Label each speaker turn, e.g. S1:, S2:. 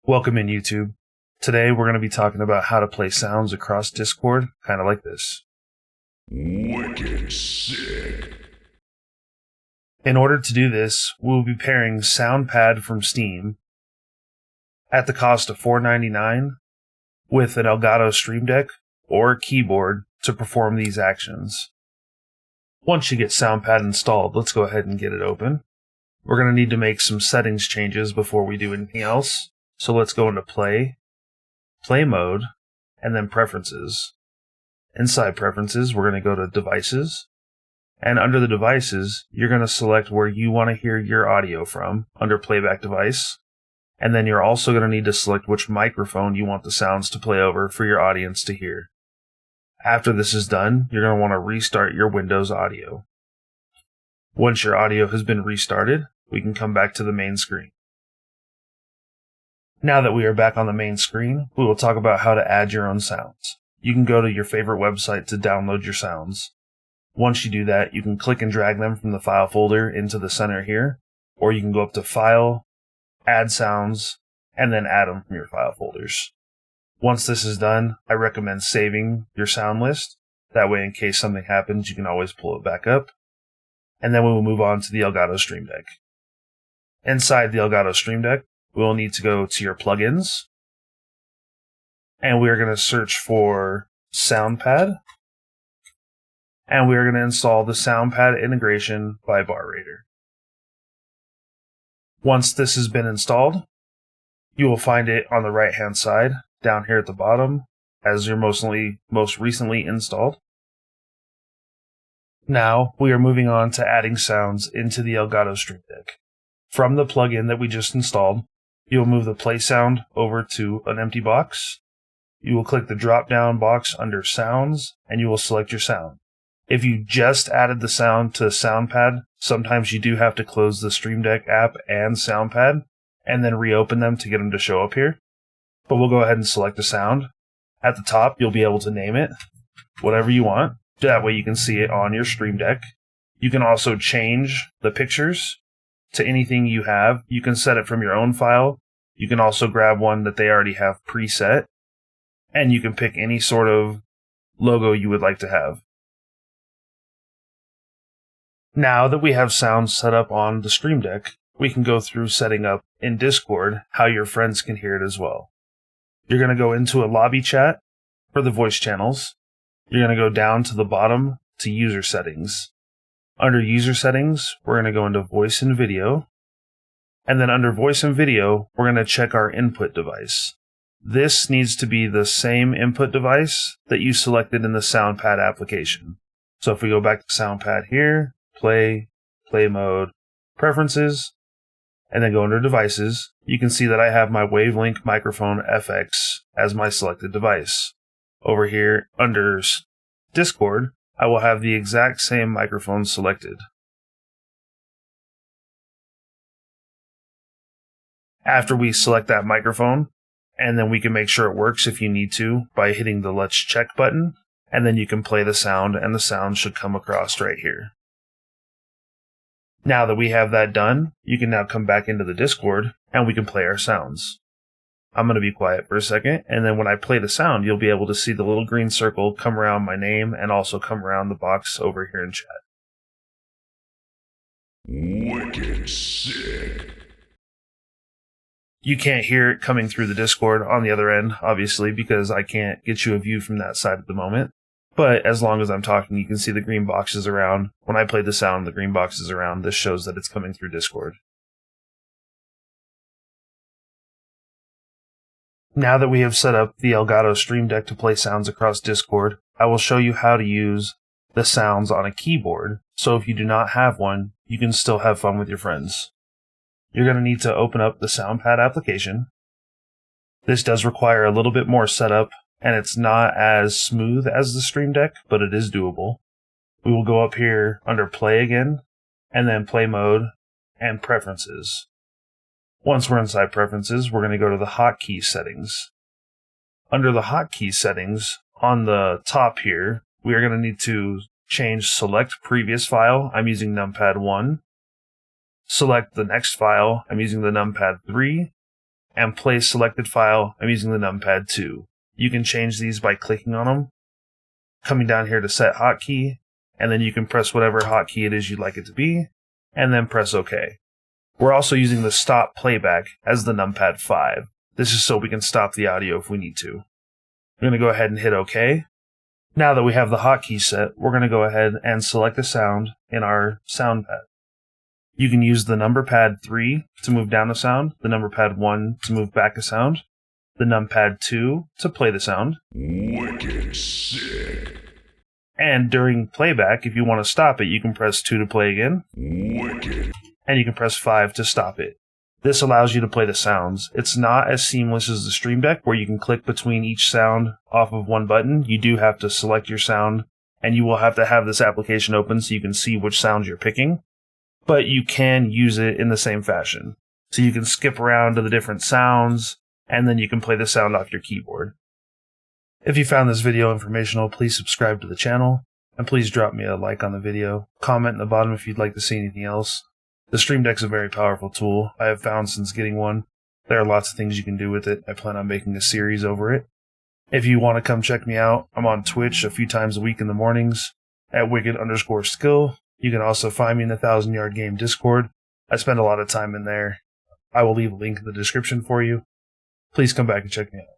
S1: Welcome in YouTube. Today we're going to be talking about how to play sounds across Discord, kind of like this.
S2: Wicked sick.
S1: In order to do this, we'll be pairing SoundPad from Steam at the cost of $4.99 with an Elgato Stream Deck or keyboard to perform these actions. Once you get SoundPad installed, let's go ahead and get it open. We're going to need to make some settings changes before we do anything else. So let's go into Play Mode, and then Preferences. Inside Preferences, we're going to go to Devices. And under the Devices, you're going to select where you want to hear your audio from under Playback Device. And then you're also going to need to select which microphone you want the sounds to play over for your audience to hear. After this is done, you're going to want to restart your Windows audio. Once your audio has been restarted, we can come back to the main screen. Now that we are back on the main screen, we will talk about how to add your own sounds. You can go to your favorite website to download your sounds. Once you do that, you can click and drag them from the file folder into the center here, or you can go up to File, Add Sounds, and then add them from your file folders. Once this is done, I recommend saving your sound list. That way, in case something happens, you can always pull it back up. And then we will move on to the Elgato Stream Deck. Inside the Elgato Stream Deck, we'll need to go to your plugins, and we are going to search for SoundPad, and we are going to install the SoundPad integration by BarRater. Once this has been installed, you will find it on the right-hand side, down here at the bottom, as your most recently installed. Now, we are moving on to adding sounds into the Elgato Stream Deck. From the plugin that we just installed, you will move the play sound over to an empty box. You will click the drop-down box under Sounds, and you will select your sound. If you just added the sound to SoundPad, sometimes you do have to close the Stream Deck app and SoundPad, and then reopen them to get them to show up here. But we'll go ahead and select the sound. At the top, you'll be able to name it whatever you want. That way you can see it on your Stream Deck. You can also change the pictures to anything you have. You can set it from your own file. You can also grab one that they already have preset, and you can pick any sort of logo you would like to have. Now that we have sounds set up on the Stream Deck, we can go through setting up in Discord how your friends can hear it as well. You're going to go into a lobby chat for the voice channels. You're going to go down to the bottom to User Settings. Under User Settings, we're going to go into Voice and Video. And then under Voice and Video, we're going to check our input device. This needs to be the same input device that you selected in the SoundPad application. So if we go back to SoundPad here, Play Mode, Preferences, and then go under Devices, you can see that I have my Wavelink Microphone FX as my selected device. Over here, under Discord, I will have the exact same microphone selected. After we select that microphone, and then we can make sure it works if you need to by hitting the Let's Check button, and then you can play the sound, and the sound should come across right here. Now that we have that done, you can now come back into the Discord, and we can play our sounds. I'm going to be quiet for a second, and then when I play the sound, you'll be able to see the little green circle come around my name and also come around the box over here in chat.
S2: Wicked sick.
S1: You can't hear it coming through the Discord on the other end, obviously, because I can't get you a view from that side at the moment. But as long as I'm talking, you can see the green boxes around. When I play the sound, the green boxes around. This shows that it's coming through Discord. Now that we have set up the Elgato Stream Deck to play sounds across Discord, I will show you how to use the sounds on a keyboard, so if you do not have one, you can still have fun with your friends. You're going to need to open up the SoundPad application. This does require a little bit more setup, and it's not as smooth as the Stream Deck, but it is doable. We will go up here under Play again, and then Play Mode, and Preferences. Once we're inside Preferences, we're going to go to the Hotkey Settings. Under the Hotkey Settings, on the top here, we are going to need to change Select Previous File. I'm using numpad 1. Select the next file. I'm using the numpad 3. and play selected file. I'm using the numpad 2. You can change these by clicking on them, coming down here to set hotkey, and then you can press whatever hotkey it is you'd like it to be, and then press OK. We're also using the stop playback as the numpad 5. This is so we can stop the audio if we need to. We're going to go ahead and hit OK. Now that we have the hotkey set, we're going to go ahead and select a sound in our sound pad. You can use the number pad 3 to move down the sound, the number pad 1 to move back a sound, the numpad 2 to play the sound.
S2: Wicked sick.
S1: And during playback, if you want to stop it, you can press 2 to play again.
S2: Wicked.
S1: And you can press 5 to stop it. This allows you to play the sounds. It's not as seamless as the Stream Deck, where you can click between each sound off of one button. You do have to select your sound, and you will have to have this application open so you can see which sounds you're picking. But you can use it in the same fashion. So you can skip around to the different sounds, and then you can play the sound off your keyboard. If you found this video informational, please subscribe to the channel, and please drop me a like on the video. Comment in the bottom if you'd like to see anything else. The Stream Deck's a very powerful tool I have found since getting one. There are lots of things you can do with it. I plan on making a series over it. If you want to come check me out, I'm on Twitch a few times a week in the mornings at wicked_skill. You can also find me in the 1000 Yard Game Discord. I spend a lot of time in there. I will leave a link in the description for you. Please come back and check me out.